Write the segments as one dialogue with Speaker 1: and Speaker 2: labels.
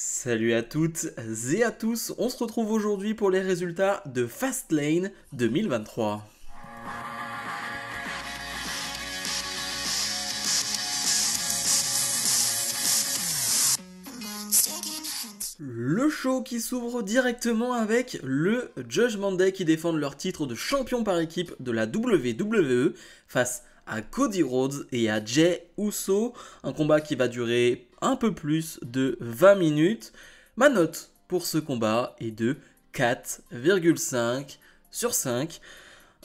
Speaker 1: Salut à toutes et à tous, on se retrouve aujourd'hui pour les résultats de Fastlane 2023. Le show qui s'ouvre directement avec le Judgment Day qui défendent leur titre de champion par équipe de la WWE face à Cody Rhodes et à Jey Uso. Un combat qui va durer un peu plus de 20 minutes. Ma note pour ce combat est de 4,5 sur 5.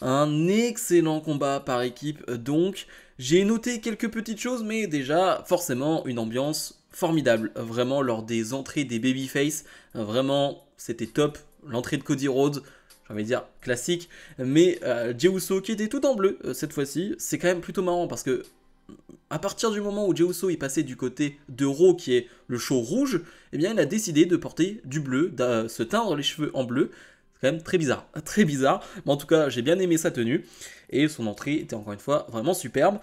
Speaker 1: Un excellent combat par équipe donc. J'ai noté quelques petites choses, mais déjà, forcément, une ambiance formidable. Vraiment, lors des entrées des babyface, vraiment, c'était top. L'entrée de Cody Rhodes, j'ai envie de dire classique, mais Jey Uso qui était tout en bleu cette fois-ci, c'est quand même plutôt marrant parce que à partir du moment où Jey Uso est passé du côté de Raw, qui est le show rouge, eh bien, il a décidé de porter du bleu, de se teindre les cheveux en bleu. C'est quand même très bizarre, mais en tout cas, j'ai bien aimé sa tenue, et son entrée était encore une fois vraiment superbe.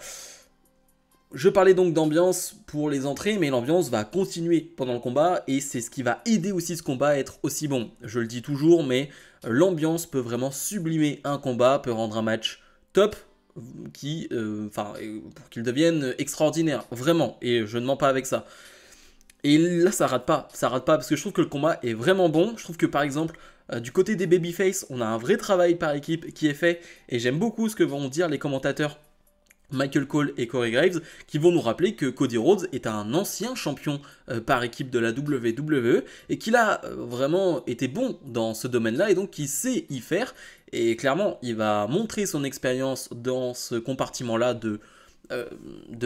Speaker 1: Je parlais donc d'ambiance pour les entrées, mais l'ambiance va continuer pendant le combat, et c'est ce qui va aider aussi ce combat à être aussi bon. Je le dis toujours, mais l'ambiance peut vraiment sublimer un combat, peut rendre un match top, pour qu'il devienne extraordinaire, vraiment, et je ne mens pas avec ça. Et là, ça rate pas parce que je trouve que le combat est vraiment bon. Je trouve que par exemple, du côté des babyface, on a un vrai travail par équipe qui est fait, et j'aime beaucoup ce que vont dire les commentateurs Michael Cole et Corey Graves, qui vont nous rappeler que Cody Rhodes est un ancien champion par équipe de la WWE et qu'il a vraiment été bon dans ce domaine-là et donc qu'il sait y faire. Et clairement, il va montrer son expérience dans ce compartiment-là de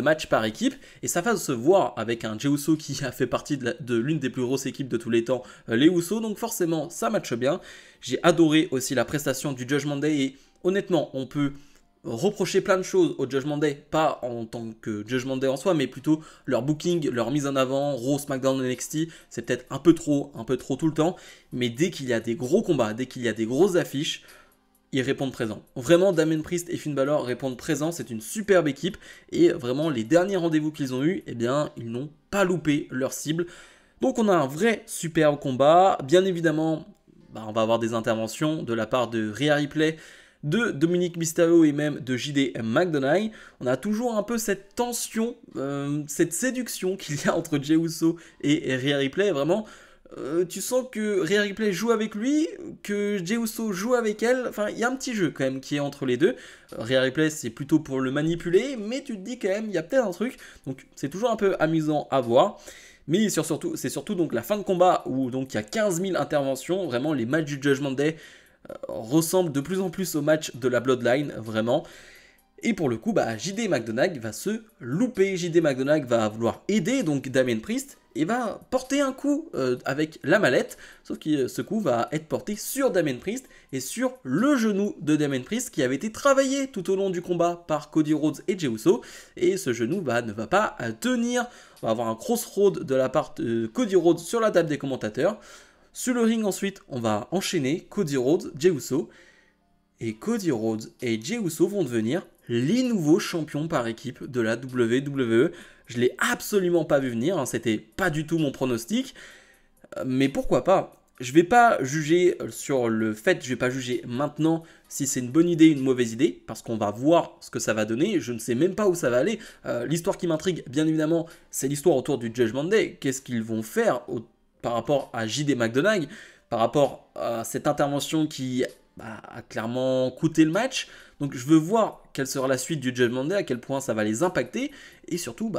Speaker 1: match par équipe, et ça va se voir avec un Jey Uso qui a fait partie de l'une des plus grosses équipes de tous les temps, les Usos, donc forcément ça matche bien. J'ai adoré aussi la prestation du Judgment Day, et honnêtement, on peut reprocher plein de choses au Judgment Day, pas en tant que Judgment Day en soi, mais plutôt leur booking, leur mise en avant, Raw, SmackDown, NXT, c'est peut-être un peu trop tout le temps, mais dès qu'il y a des gros combats, dès qu'il y a des grosses affiches, ils répondent présent. Vraiment, Damien Priest et Finn Balor répondent présent, c'est une superbe équipe, et vraiment, les derniers rendez-vous qu'ils ont eus, eh bien, ils n'ont pas loupé leur cible. Donc on a un vrai superbe combat. Bien évidemment, on va avoir des interventions de la part de Rhea Ripley, de Dominic Mysterio et même de JD McDonagh. On a toujours un peu cette tension, cette séduction qu'il y a entre Jey Uso et Rhea Ripley. Vraiment, tu sens que Rhea Ripley joue avec lui, que Jey Uso joue avec elle. Enfin, il y a un petit jeu quand même qui est entre les deux. Rhea Ripley, c'est plutôt pour le manipuler, mais tu te dis quand même, il y a peut-être un truc. Donc, c'est toujours un peu amusant à voir. Mais c'est surtout donc la fin de combat où donc il y a 15 000 interventions. Vraiment, les matchs du Judgment Day ressemblent de plus en plus au match de la Bloodline, vraiment. Et pour le coup, JD McDonagh va se louper. JD McDonagh va vouloir aider donc Damien Priest et va porter un coup avec la mallette. Sauf que ce coup va être porté sur Damien Priest et sur le genou de Damien Priest qui avait été travaillé tout au long du combat par Cody Rhodes et Jey Uso. Et ce genou ne va pas tenir. On va avoir un crossroad de la part de Cody Rhodes sur la table des commentateurs. Sur le ring ensuite, on va enchaîner Cody Rhodes, Jey Uso. Et Cody Rhodes et Jey Uso vont devenir les nouveaux champions par équipe de la WWE. Je l'ai absolument pas vu venir, c'était pas du tout mon pronostic. Mais pourquoi pas? Je vais pas juger sur le fait, je vais pas juger maintenant si c'est une bonne idée ou une mauvaise idée, parce qu'on va voir ce que ça va donner. Je ne sais même pas où ça va aller. L'histoire qui m'intrigue, bien évidemment, c'est l'histoire autour du Judgment Day. Qu'est-ce qu'ils vont faire par rapport à JD McDonagh, par rapport à cette intervention qui a clairement coûté le match. Donc je veux voir quelle sera la suite du Judgment Day, à quel point ça va les impacter, et surtout,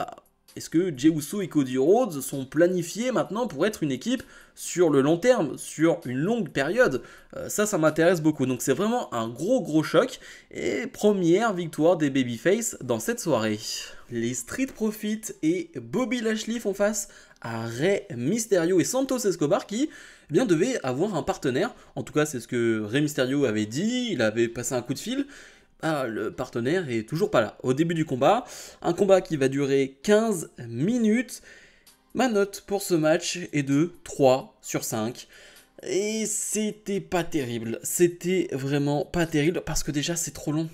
Speaker 1: est-ce que Jey Uso et Cody Rhodes sont planifiés maintenant pour être une équipe sur le long terme, sur une longue période? Ça m'intéresse beaucoup. Donc c'est vraiment un gros choc, et première victoire des babyface dans cette soirée. Les Street Profits et Bobby Lashley font face à Rey Mysterio et Santos Escobar qui devaient avoir un partenaire. En tout cas, c'est ce que Rey Mysterio avait dit, il avait passé un coup de fil. Le partenaire est toujours pas là. Au début du combat, un combat qui va durer 15 minutes. Ma note pour ce match est de 3 sur 5. Et c'était pas terrible. C'était vraiment pas terrible parce que déjà c'est trop long.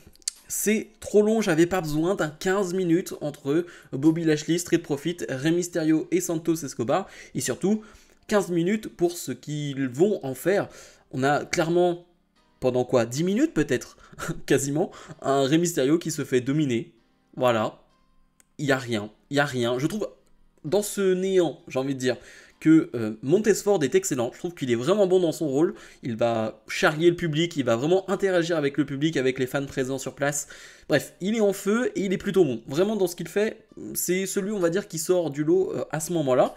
Speaker 1: C'est trop long, j'avais pas besoin d'un 15 minutes entre Bobby Lashley, Street Profit, Rey Mysterio et Santos Escobar. Et surtout, 15 minutes pour ce qu'ils vont en faire. On a clairement, pendant quoi, 10 minutes peut-être, quasiment, un Rey Mysterio qui se fait dominer. Voilà, il n'y a rien, il n'y a rien. Je trouve, dans ce néant, j'ai envie de dire, que Montesford est excellent. Je trouve qu'il est vraiment bon dans son rôle. Il va charrier le public, il va vraiment interagir avec le public, avec les fans présents sur place. Bref, il est en feu et il est plutôt bon. Vraiment, dans ce qu'il fait, c'est celui, on va dire, qui sort du lot à ce moment-là.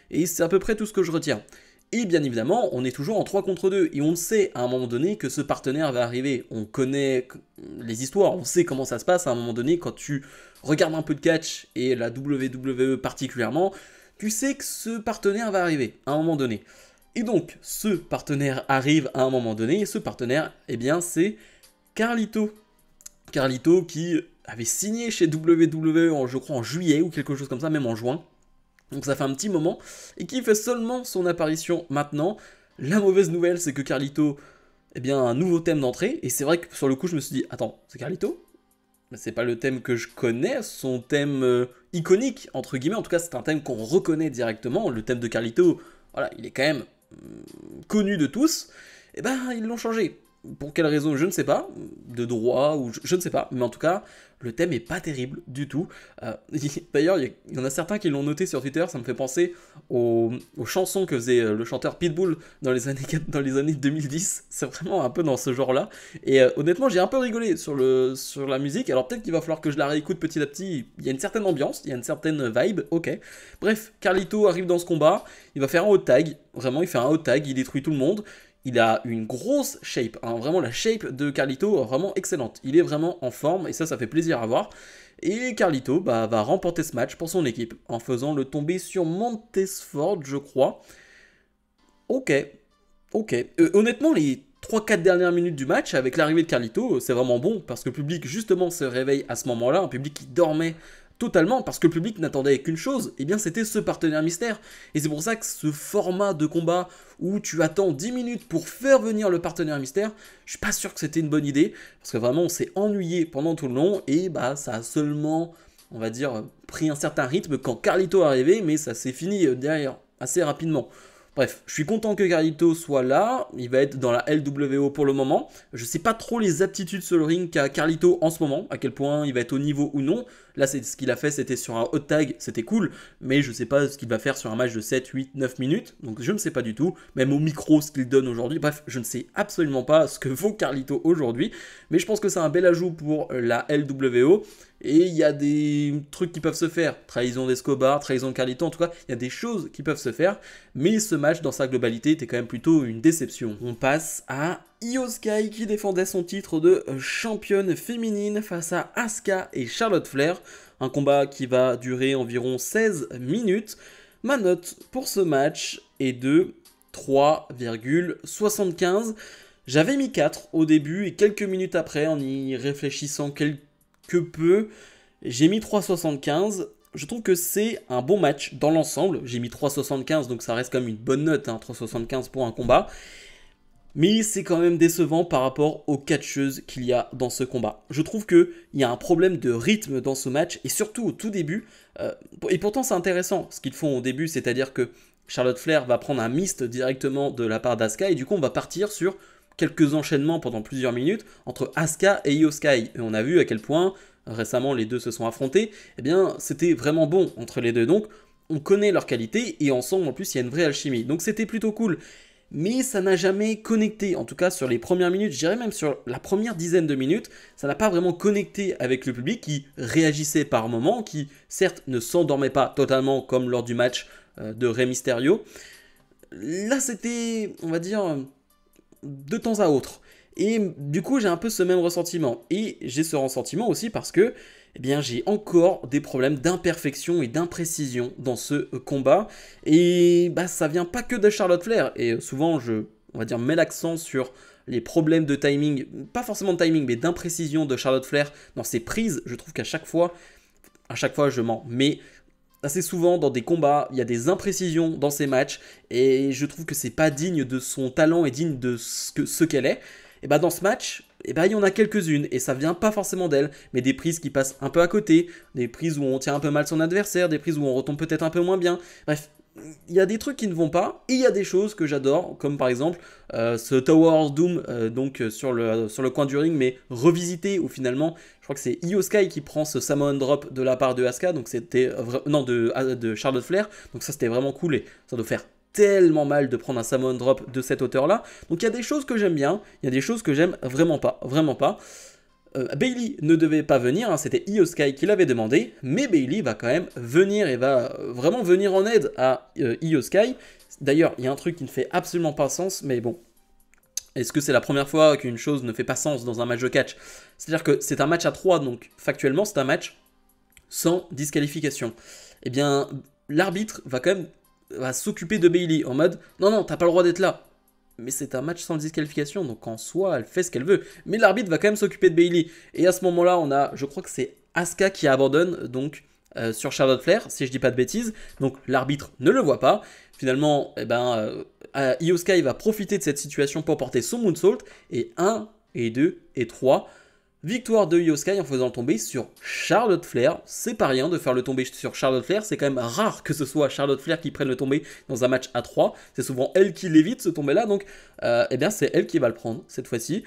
Speaker 1: Et c'est à peu près tout ce que je retiens. Et bien évidemment, on est toujours en 3 contre 2. Et on sait à un moment donné que ce partenaire va arriver. On connaît les histoires, on sait comment ça se passe à un moment donné quand tu regardes un peu de catch et la WWE particulièrement. Tu sais que ce partenaire va arriver à un moment donné. Et donc, ce partenaire arrive à un moment donné, et ce partenaire, eh bien, c'est Carlito. Carlito qui avait signé chez WWE, je crois, en juillet ou quelque chose comme ça, même en juin. Donc ça fait un petit moment, et qui fait seulement son apparition maintenant. La mauvaise nouvelle, c'est que Carlito, eh bien, a un nouveau thème d'entrée, et c'est vrai que sur le coup, je me suis dit, attends, c'est Carlito ? C'est pas le thème que je connais, son thème iconique, entre guillemets. En tout cas, c'est un thème qu'on reconnaît directement. Le thème de Carlito, voilà, il est quand même connu de tous. Et ben, ils l'ont changé. Pour quelle raison, je ne sais pas. De droit, ou je ne sais pas. Mais en tout cas, le thème est pas terrible du tout. D'ailleurs, il y en a certains qui l'ont noté sur Twitter. Ça me fait penser aux chansons que faisait le chanteur Pitbull dans les années 2010. C'est vraiment un peu dans ce genre-là. Et honnêtement, j'ai un peu rigolé sur la musique. Alors peut-être qu'il va falloir que je la réécoute petit à petit. Il y a une certaine ambiance, il y a une certaine vibe. Ok. Bref, Carlito arrive dans ce combat. Il va faire un hot tag. Vraiment, il fait un hot tag. Il détruit tout le monde. Il a une grosse shape, hein, vraiment la shape de Carlito, vraiment excellente. Il est vraiment en forme et ça fait plaisir à voir. Et Carlito va remporter ce match pour son équipe en faisant le tomber sur Montesford, je crois. Ok. Honnêtement, les 3-4 dernières minutes du match, avec l'arrivée de Carlito, c'est vraiment bon parce que le public justement se réveille à ce moment-là, un public qui dormait totalement parce que le public n'attendait qu'une chose, et bien c'était ce partenaire mystère. Et c'est pour ça que ce format de combat où tu attends 10 minutes pour faire venir le partenaire mystère, je suis pas sûr que c'était une bonne idée, parce que vraiment on s'est ennuyé pendant tout le long, et ça a seulement, on va dire, pris un certain rythme quand Carlito est arrivé, mais ça s'est fini derrière assez rapidement. Bref, je suis content que Carlito soit là, il va être dans la LWO pour le moment. Je sais pas trop les aptitudes sur le ring qu'a Carlito en ce moment, à quel point il va être au niveau ou non. Là, c'est ce qu'il a fait, c'était sur un hot tag, c'était cool, mais je sais pas ce qu'il va faire sur un match de 7, 8, 9 minutes, donc je ne sais pas du tout, même au micro ce qu'il donne aujourd'hui. Bref, je ne sais absolument pas ce que vaut Carlito aujourd'hui, mais je pense que c'est un bel ajout pour la LWO. Et il y a des trucs qui peuvent se faire, trahison d'Escobar, trahison de Carlito, en tout cas, il y a des choses qui peuvent se faire, mais ce match dans sa globalité était quand même plutôt une déception. On passe à Io Sky qui défendait son titre de championne féminine face à Asuka et Charlotte Flair, un combat qui va durer environ 16 minutes. Ma note pour ce match est de 3,75. J'avais mis 4 au début et quelques minutes après, en y réfléchissant quelque peu, j'ai mis 3,75. Je trouve que c'est un bon match dans l'ensemble. J'ai mis 3,75, donc ça reste quand même une bonne note, 3,75 pour un combat. Mais c'est quand même décevant par rapport aux catcheuses qu'il y a dans ce combat. Je trouve qu'il y a un problème de rythme dans ce match, et surtout au tout début. Et pourtant c'est intéressant ce qu'ils font au début, c'est-à-dire que Charlotte Flair va prendre un mist directement de la part d'Asuka, et du coup on va partir sur quelques enchaînements pendant plusieurs minutes entre Asuka et Io Sky. Et on a vu à quel point récemment les deux se sont affrontés. Eh bien, c'était vraiment bon entre les deux. Donc, on connaît leur qualité et ensemble, en plus, il y a une vraie alchimie. Donc, c'était plutôt cool. Mais ça n'a jamais connecté, en tout cas sur les premières minutes, je dirais même sur la première dizaine de minutes, ça n'a pas vraiment connecté avec le public qui réagissait par moments, qui certes ne s'endormait pas totalement comme lors du match de Rey Mysterio. Là, c'était, on va dire, de temps à autre. Et du coup, j'ai un peu ce même ressentiment. Et j'ai ce ressentiment aussi parce que eh bien, j'ai encore des problèmes d'imperfection et d'imprécision dans ce combat. Et ça vient pas que de Charlotte Flair. Et souvent, on va dire, mets l'accent sur les problèmes de timing, pas forcément de timing, mais d'imprécision de Charlotte Flair dans ses prises. Je trouve qu'à chaque fois je mens. Mais assez souvent dans des combats, il y a des imprécisions dans ces matchs et je trouve que c'est pas digne de son talent et digne de ce qu'elle est. Et dans ce match, il y en a quelques-unes et ça vient pas forcément d'elle, mais des prises qui passent un peu à côté, des prises où on tient un peu mal son adversaire, des prises où on retombe peut-être un peu moins bien. Bref, il y a des trucs qui ne vont pas, et il y a des choses que j'adore, comme par exemple ce Tower of Doom, sur le coin du ring, mais revisité, où finalement, je crois que c'est Io Sky qui prend ce Samoan Drop de la part de Asuka, donc c'était, non, de Charlotte Flair, donc ça c'était vraiment cool, et ça doit faire tellement mal de prendre un Samoan Drop de cette hauteur-là, donc il y a des choses que j'aime bien, il y a des choses que j'aime vraiment pas, vraiment pas. Bayley ne devait pas venir, hein, c'était Io Sky qui l'avait demandé, mais Bayley va quand même venir et va vraiment venir en aide à Io Sky. D'ailleurs, il y a un truc qui ne fait absolument pas sens, mais bon, est-ce que c'est la première fois qu'une chose ne fait pas sens dans un match de catch? C'est-à-dire que c'est un match à 3, donc factuellement c'est un match sans disqualification. Eh bien, l'arbitre va quand même s'occuper de Bayley en mode « Non, non, t'as pas le droit d'être là ». Mais c'est un match sans disqualification, donc en soi, elle fait ce qu'elle veut. Mais l'arbitre va quand même s'occuper de Bayley. Et à ce moment-là, on a, je crois que c'est Asuka qui abandonne, donc sur Charlotte Flair, si je dis pas de bêtises. Donc l'arbitre ne le voit pas. Finalement, Io Sky va profiter de cette situation pour porter son moonsault. Et 1, et 2, et 3... Victoire de Io Sky en faisant tomber sur Charlotte Flair. C'est pas rien de faire le tomber sur Charlotte Flair. C'est quand même rare que ce soit Charlotte Flair qui prenne le tomber dans un match à 3. C'est souvent elle qui l'évite ce tomber là. Donc eh bien c'est elle qui va le prendre cette fois-ci.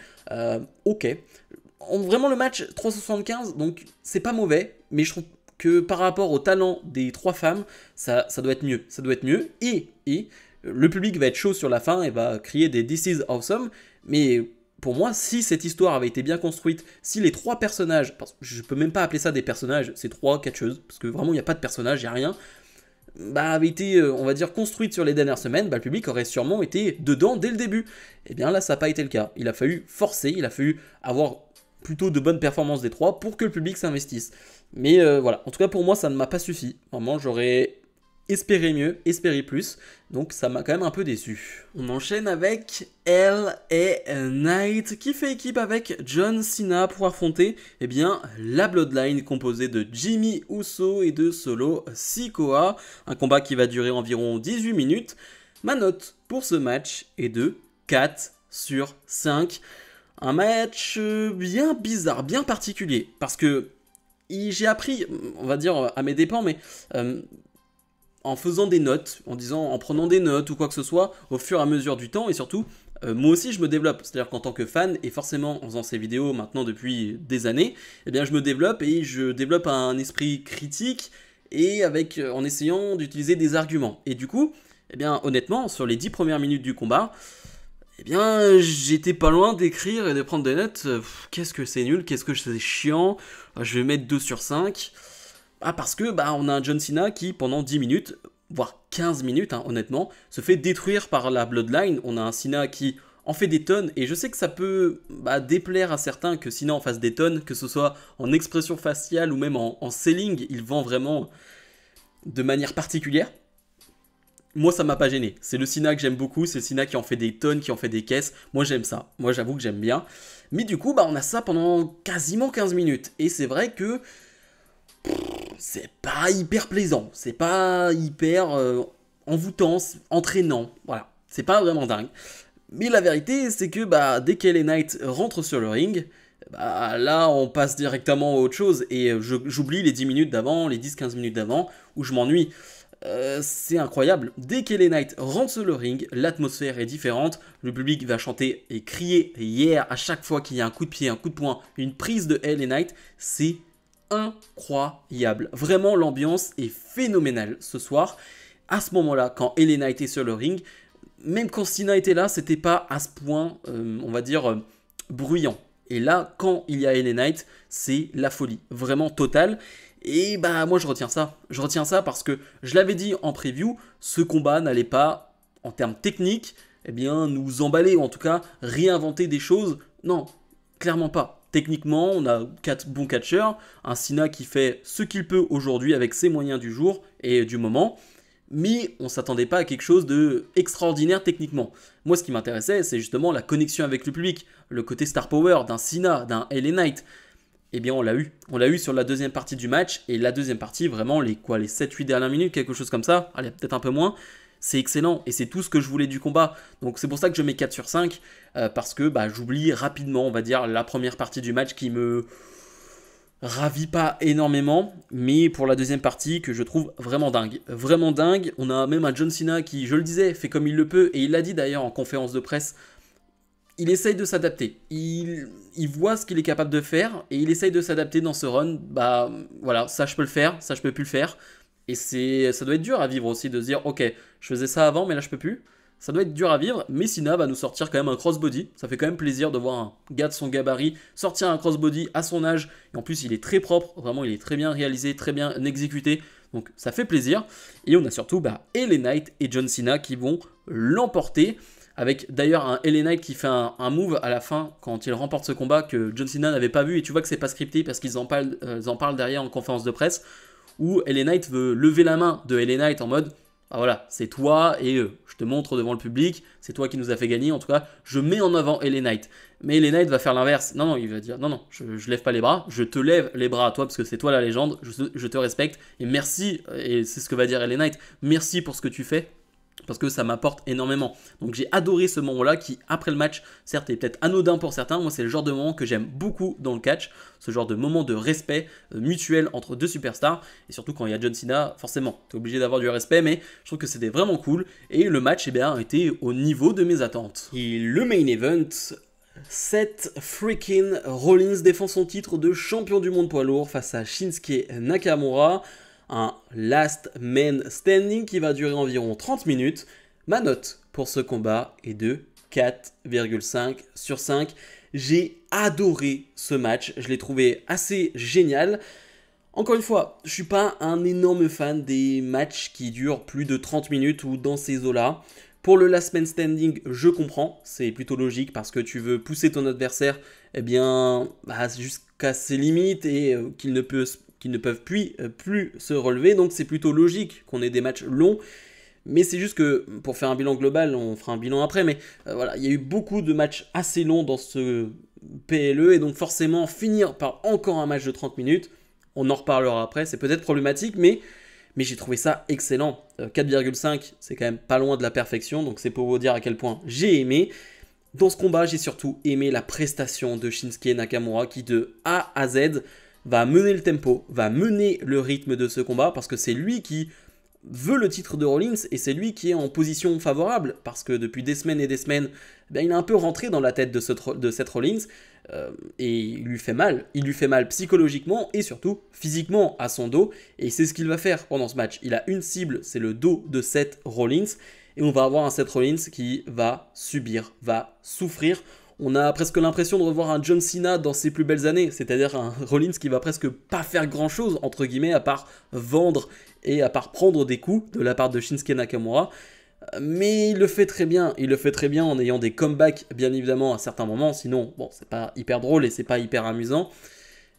Speaker 1: Ok. Vraiment le match 375. Donc c'est pas mauvais. Mais je trouve que par rapport au talent des 3 femmes, ça doit être mieux. Ça doit être mieux. Et le public va être chaud sur la fin et va crier des This is awesome. Mais pour moi, si cette histoire avait été bien construite, si les 3 personnages, parce que je peux même pas appeler ça des personnages, c'est 3 catcheuses, parce que vraiment il n'y a pas de personnages, il n'y a rien, avait été, on va dire, construite sur les dernières semaines, le public aurait sûrement été dedans dès le début. Et bien là, ça n'a pas été le cas. Il a fallu forcer, il a fallu avoir plutôt de bonnes performances des 3 pour que le public s'investisse. Mais voilà, en tout cas pour moi, ça ne m'a pas suffi. Vraiment, j'aurais espérer mieux, espérer plus, donc ça m'a quand même un peu déçu. On enchaîne avec LA Knight qui fait équipe avec John Cena pour affronter la Bloodline composée de Jimmy Uso et de Solo Sikoa, un combat qui va durer environ 18 minutes. Ma note pour ce match est de 4 sur 5. Un match bien bizarre, bien particulier, parce que j'ai appris, on va dire à mes dépens, mais en faisant des notes, en prenant des notes ou quoi que ce soit, au fur et à mesure du temps, et surtout, moi aussi je me développe, c'est-à-dire qu'en tant que fan, et forcément en faisant ces vidéos maintenant depuis des années, eh bien je me développe et je développe un esprit critique, et en essayant d'utiliser des arguments. Et du coup, eh bien honnêtement, sur les 10 premières minutes du combat, eh bien j'étais pas loin d'écrire et de prendre des notes, qu'est-ce que c'est nul, qu'est-ce que c'est chiant, je vais mettre 2 sur 5... parce que on a un John Cena qui pendant 10 minutes, voire 15 minutes honnêtement, se fait détruire par la Bloodline. On a un Cena qui en fait des tonnes, et je sais que ça peut déplaire à certains que Cena en fasse des tonnes, que ce soit en expression faciale ou même en selling, il vend vraiment de manière particulière. Moi ça m'a pas gêné, c'est le Cena que j'aime beaucoup, c'est le Cena qui en fait des tonnes, qui en fait des caisses, moi j'aime ça, moi j'avoue que j'aime bien. Mais du coup on a ça pendant quasiment 15 minutes, et c'est vrai que c'est pas hyper plaisant, c'est pas hyper envoûtant, entraînant, voilà, c'est pas vraiment dingue. Mais la vérité, c'est que dès qu'LA Knight rentre sur le ring, là on passe directement à autre chose, et j'oublie les 10 minutes d'avant, les 10-15 minutes d'avant, où je m'ennuie. C'est incroyable, dès qu'LA Knight rentre sur le ring, l'atmosphère est différente, le public va chanter et crier yeah à chaque fois qu'il y a un coup de pied, un coup de poing, une prise de LA Knight, c'est incroyable. Vraiment, l'ambiance est phénoménale ce soir. À ce moment-là, quand LA Knight est sur le ring, même quand Cena était là, c'était pas à ce point, on va dire, bruyant. Et là, quand il y a LA Knight, c'est la folie, vraiment totale. Et moi je retiens ça. Je retiens ça parce que je l'avais dit en preview, ce combat n'allait pas, en termes techniques, nous emballer, ou en tout cas réinventer des choses. Non, clairement pas. Techniquement, on a 4 bons catcheurs, un Cena qui fait ce qu'il peut aujourd'hui avec ses moyens du jour et du moment, mais on ne s'attendait pas à quelque chose d'extraordinaire techniquement. Moi, ce qui m'intéressait, c'est justement la connexion avec le public, le côté star power d'un Cena, d'un LA Knight. Eh bien, on l'a eu. On l'a eu sur la deuxième partie du match, et la deuxième partie, vraiment, les 7-8 dernières minutes, quelque chose comme ça, allez, peut-être un peu moins, c'est excellent, et c'est tout ce que je voulais du combat. Donc c'est pour ça que je mets 4 sur 5, parce que j'oublie rapidement, on va dire, la première partie du match qui me ravit pas énormément, mais pour la deuxième partie que je trouve vraiment dingue. Vraiment dingue. On a même un John Cena qui, je le disais, fait comme il le peut, et il l'a dit d'ailleurs en conférence de presse, il essaye de s'adapter. Il voit ce qu'il est capable de faire, et il essaye de s'adapter dans ce run. Bah voilà, ça je peux le faire, ça je peux plus le faire. Et ça doit être dur à vivre aussi de se dire, ok, je faisais ça avant, mais là je peux plus. Ça doit être dur à vivre, mais Cena va nous sortir quand même un crossbody. Ça fait quand même plaisir de voir un gars de son gabarit sortir un crossbody à son âge. Et en plus, il est très propre, vraiment, il est très bien réalisé, très bien exécuté. Donc ça fait plaisir. Et on a surtout LA Knight et John Cena qui vont l'emporter. Avec d'ailleurs un LA Knight qui fait un move à la fin quand il remporte ce combat que John Cena n'avait pas vu. Et tu vois que c'est pas scripté parce qu'ils en parlent derrière en conférence de presse. Où LA Knight veut lever la main de LA Knight en mode ah voilà, c'est toi et je te montre devant le public, c'est toi qui nous a fait gagner, en tout cas, je mets en avant LA Knight. Mais LA Knight va faire l'inverse. Non, non, il va dire non, non, je lève pas les bras, je te lève les bras à toi parce que c'est toi la légende, je te respecte et merci, et c'est ce que va dire LA Knight, merci pour ce que tu fais. Parce que ça m'apporte énormément. Donc j'ai adoré ce moment-là qui, après le match, certes est peut-être anodin pour certains, moi c'est le genre de moment que j'aime beaucoup dans le catch, ce genre de moment de respect mutuel entre deux superstars, et surtout quand il y a John Cena, forcément, tu es obligé d'avoir du respect, mais je trouve que c'était vraiment cool, et le match a été au niveau de mes attentes. Et le main event, Seth freaking Rollins défend son titre de champion du monde poids lourd face à Shinsuke Nakamura. Un last man standing qui va durer environ 30 minutes. Ma note pour ce combat est de 4,5 sur 5. J'ai adoré ce match, je l'ai trouvé assez génial. Encore une fois, je ne suis pas un énorme fan des matchs qui durent plus de 30 minutes ou dans ces eaux-là. Pour le last man standing, je comprends, c'est plutôt logique parce que tu veux pousser ton adversaire jusqu'à ses limites et qu'il ne peuvent plus se relever, donc c'est plutôt logique qu'on ait des matchs longs, mais c'est juste que pour faire un bilan global, on fera un bilan après, mais voilà, il y a eu beaucoup de matchs assez longs dans ce PLE, et donc forcément finir par encore un match de 30 minutes, on en reparlera après, c'est peut-être problématique, mais j'ai trouvé ça excellent. 4,5, c'est quand même pas loin de la perfection, donc c'est pour vous dire à quel point j'ai aimé. Dans ce combat, j'ai surtout aimé la prestation de Shinsuke Nakamura qui de A à Z va mener le tempo, va mener le rythme de ce combat parce que c'est lui qui veut le titre de Rollins et c'est lui qui est en position favorable parce que depuis des semaines et des semaines, il est un peu rentré dans la tête de Seth Rollins et il lui fait mal psychologiquement et surtout physiquement à son dos, et c'est ce qu'il va faire pendant ce match. Il a une cible, c'est le dos de Seth Rollins, et on va avoir un Seth Rollins qui va subir, va souffrir. On a presque l'impression de revoir un John Cena dans ses plus belles années, c'est-à-dire un Rollins qui va presque pas faire grand-chose, entre guillemets, à part vendre et à part prendre des coups de la part de Shinsuke Nakamura. Mais il le fait très bien en ayant des comebacks, bien évidemment, à certains moments, sinon, bon, c'est pas hyper drôle et c'est pas hyper amusant.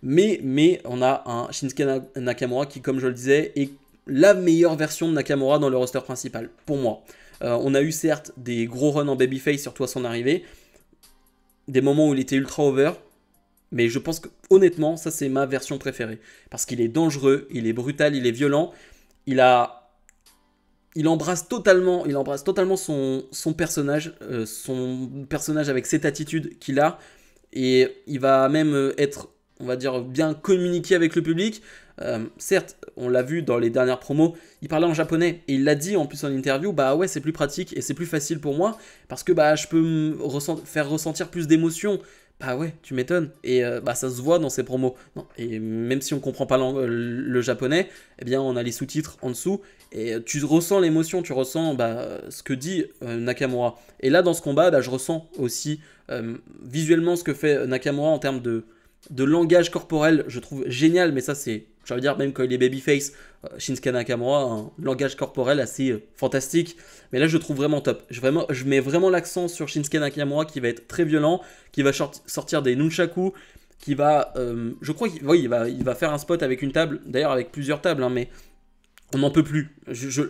Speaker 1: Mais on a un Shinsuke Nakamura qui, comme je le disais, est la meilleure version de Nakamura dans le roster principal, pour moi. On a eu certes des gros runs en babyface, surtout à son arrivée, des moments où il était ultra over, mais je pense que honnêtement, ça c'est ma version préférée. Parce qu'il est dangereux, il est brutal, il est violent, il embrasse totalement son personnage avec cette attitude qu'il a, et il va même être, on va dire, bien communiqué avec le public. Certes, on l'a vu dans les dernières promos, il parlait en japonais et il l'a dit en plus en interview, bah ouais, c'est plus pratique et c'est plus facile pour moi parce que je peux faire ressentir plus d'émotions. Bah ouais, tu m'étonnes. Et ça se voit dans ses promos. Non, et même si on comprend pas le japonais, eh bien on a les sous-titres en dessous et tu ressens l'émotion, tu ressens ce que dit Nakamura. Et là dans ce combat, je ressens aussi visuellement ce que fait Nakamura en termes de langage corporel, je trouve génial, mais ça c'est, j'ai envie de dire, même quand il est babyface, Shinsuke Nakamura, un langage corporel assez fantastique, mais là je trouve vraiment top. Je mets vraiment l'accent sur Shinsuke Nakamura qui va être très violent, qui va sortir des nunchaku, qui va, je crois qu'il va faire un spot avec une table, d'ailleurs avec plusieurs tables, mais on n'en peut plus.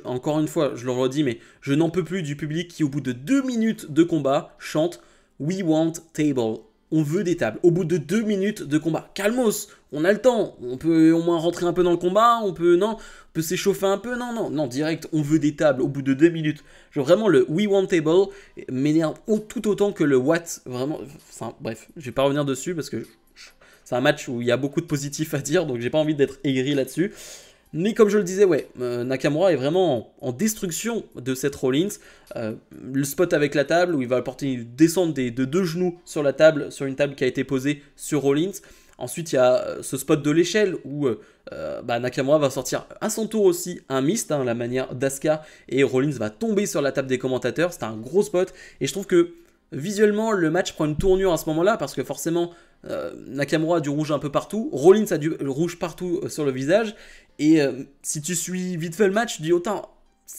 Speaker 1: Encore une fois, je le redis, mais je n'en peux plus du public qui au bout de 2 minutes de combat chante « We want table ». On veut des tables. Au bout de 2 minutes de combat. Calmos, on a le temps. On peut au moins rentrer un peu dans le combat. On peut s'échauffer un peu. Non, direct, on veut des tables au bout de 2 minutes. Vraiment, le We Want Table m'énerve tout autant que le What. Vraiment, bref, je vais pas revenir dessus parce que c'est un match où il y a beaucoup de positifs à dire, donc j'ai pas envie d'être aigri là-dessus. Mais comme je le disais, ouais, Nakamura est vraiment en destruction de Seth Rollins. Le spot avec la table où il va apporter une descente de 2 genoux sur la table, sur une table qui a été posée sur Rollins. Ensuite, il y a ce spot de l'échelle où Nakamura va sortir à son tour aussi un mist, la manière d'Asuka, et Rollins va tomber sur la table des commentateurs. C'était un gros spot et je trouve que visuellement, le match prend une tournure à ce moment-là parce que forcément, Nakamura a du rouge un peu partout, Rollins a du rouge partout sur le visage. Et si tu suis vite fait le match, tu dis autant,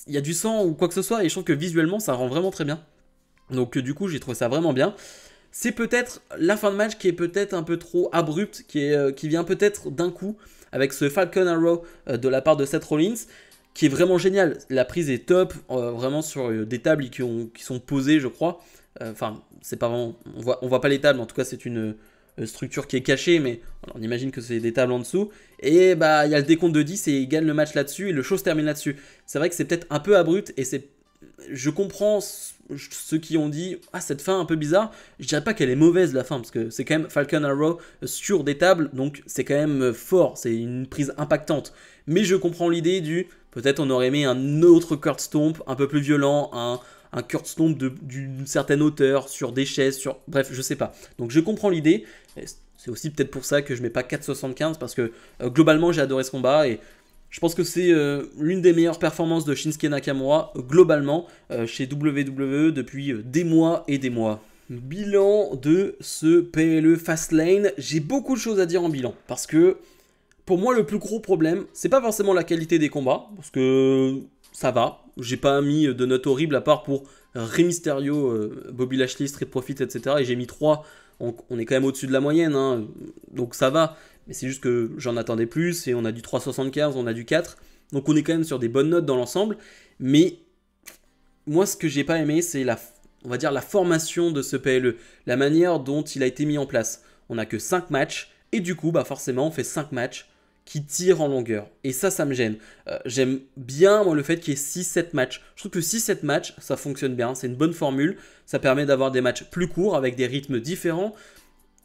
Speaker 1: il y a du sang ou quoi que ce soit. Et je trouve que visuellement, ça rend vraiment très bien. Donc du coup, j'ai trouvé ça vraiment bien. C'est peut-être la fin de match qui est peut-être un peu trop abrupte, qui vient peut-être d'un coup avec ce Falcon Arrow de la part de Seth Rollins, qui est vraiment génial. La prise est top, vraiment sur des tables qui sont posées, je crois. Enfin, c'est pas vraiment, on voit pas les tables, en tout cas c'est une structure qui est cachée, mais on imagine que c'est des tables en dessous. Et bah il y a le décompte de 10 et il gagne le match là-dessus et le show se termine là-dessus. C'est vrai que c'est peut-être un peu abrupt et je comprends ceux qui ont dit cette fin un peu bizarre. Je dirais pas qu'elle est mauvaise la fin parce que c'est quand même Falcon Arrow sur des tables, donc c'est quand même fort, c'est une prise impactante. Mais je comprends l'idée du peut-être on aurait aimé un autre Kurt Stomp un peu plus violent, un Kurt Stomp d'une certaine hauteur, sur des chaises, bref, je sais pas. Donc je comprends l'idée. C'est aussi peut-être pour ça que je mets pas 4,75 parce que globalement j'ai adoré ce combat et je pense que c'est l'une des meilleures performances de Shinsuke Nakamura globalement chez WWE depuis des mois et des mois. Bilan de ce PLE Fastlane, j'ai beaucoup de choses à dire en bilan parce que pour moi le plus gros problème, c'est pas forcément la qualité des combats parce que ça va. J'ai pas mis de notes horribles à part pour Rey Mysterio, Bobby Lashley, Street Profits, etc. Et j'ai mis 3. On est quand même au-dessus de la moyenne, donc ça va. Mais c'est juste que j'en attendais plus et on a du 3,75, on a du 4. Donc on est quand même sur des bonnes notes dans l'ensemble. Mais moi, ce que j'ai pas aimé, c'est on va dire la formation de ce PLE. La manière dont il a été mis en place. On n'a que 5 matchs. Et du coup, forcément, on fait 5 matchs qui tire en longueur. Et ça me gêne. J'aime bien, moi, le fait qu'il y ait 6-7 matchs. Je trouve que 6-7 matchs, ça fonctionne bien. C'est une bonne formule. Ça permet d'avoir des matchs plus courts, avec des rythmes différents.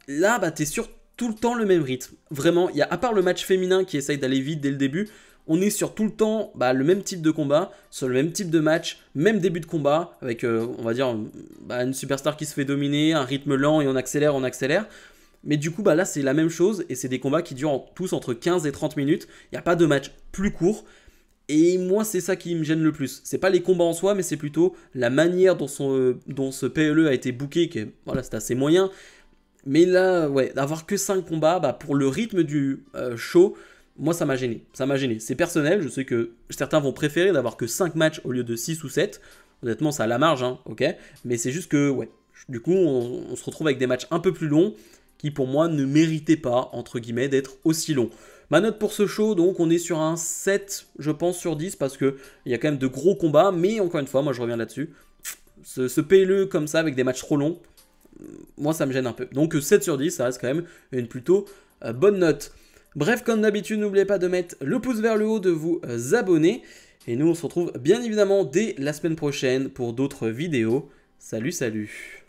Speaker 1: Là, t'es sur tout le temps le même rythme. Vraiment, à part le match féminin qui essaye d'aller vite dès le début, on est sur tout le temps le même type de combat, sur le même type de match, même début de combat, avec, on va dire, une superstar qui se fait dominer, un rythme lent et on accélère. Mais du coup, là, c'est la même chose et c'est des combats qui durent tous entre 15 et 30 minutes. Il n'y a pas de match plus court. Et moi, c'est ça qui me gêne le plus. C'est pas les combats en soi, mais c'est plutôt la manière dont ce PLE a été booké, c'est assez moyen. Mais là, ouais, d'avoir que 5 combats, pour le rythme du show, moi, ça m'a gêné. C'est personnel, je sais que certains vont préférer d'avoir que 5 matchs au lieu de 6 ou 7. Honnêtement, ça a la marge, ok. Mais c'est juste que, ouais, du coup, on se retrouve avec des matchs un peu plus longs, qui pour moi ne méritait pas, entre guillemets, d'être aussi long. Ma note pour ce show, donc on est sur un 7, je pense, sur 10, parce qu'il y a quand même de gros combats, mais encore une fois, moi je reviens là-dessus. Ce PLE comme ça, avec des matchs trop longs, moi ça me gêne un peu. Donc 7 sur 10, ça reste quand même une plutôt bonne note. Bref, comme d'habitude, n'oubliez pas de mettre le pouce vers le haut, de vous abonner. Et nous, on se retrouve bien évidemment dès la semaine prochaine pour d'autres vidéos. Salut, salut!